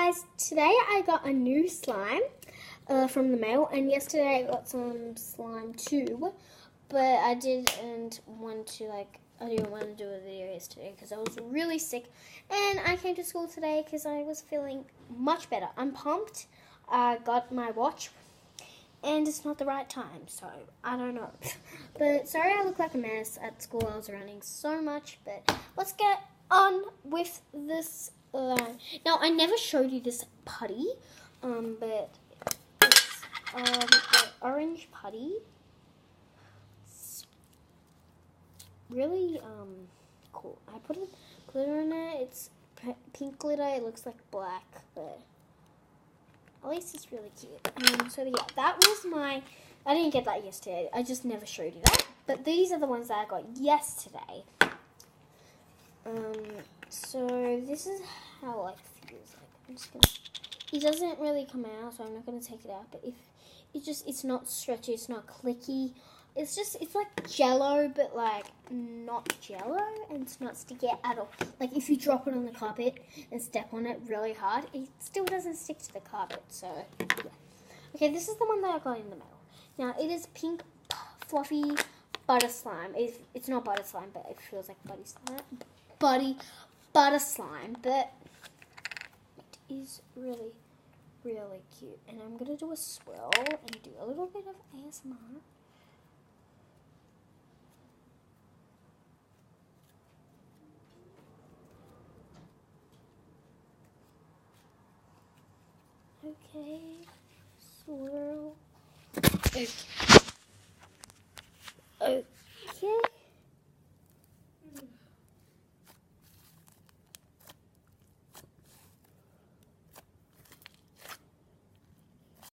guys, today I got a new slime from the mail, and yesterday I got some slime too, but I didn't want to do a video yesterday because I was really sick, and I came to school today because I was feeling much better. I'm pumped. I got my watch, and it's not the right time, so I don't know. But sorry I look like a mess at school. I was running so much, but let's get on with this line. Now, I never showed you this putty, but it's the orange putty. It's really cool. I put glitter in it. It's pink glitter. It looks like black, but at least it's really cute. So yeah, that was my... I didn't get that yesterday. I just never showed you that. But these are the ones that I got yesterday. So this is how it feels like. I'm just gonna... It doesn't really come out, so I'm not gonna take it out. But if it's not stretchy, it's not clicky. It's like Jello, but like not Jello, and it's not sticky at all. Like if you drop it on the carpet and step on it really hard, it still doesn't stick to the carpet. So yeah. Okay, this is the one that I got in the mail. Now it is pink fluffy butter slime. It's not butter slime, but it feels like butter slime. But it is really, really cute. And I'm gonna do a swirl and do a little bit of ASMR. Okay, swirl. Okay.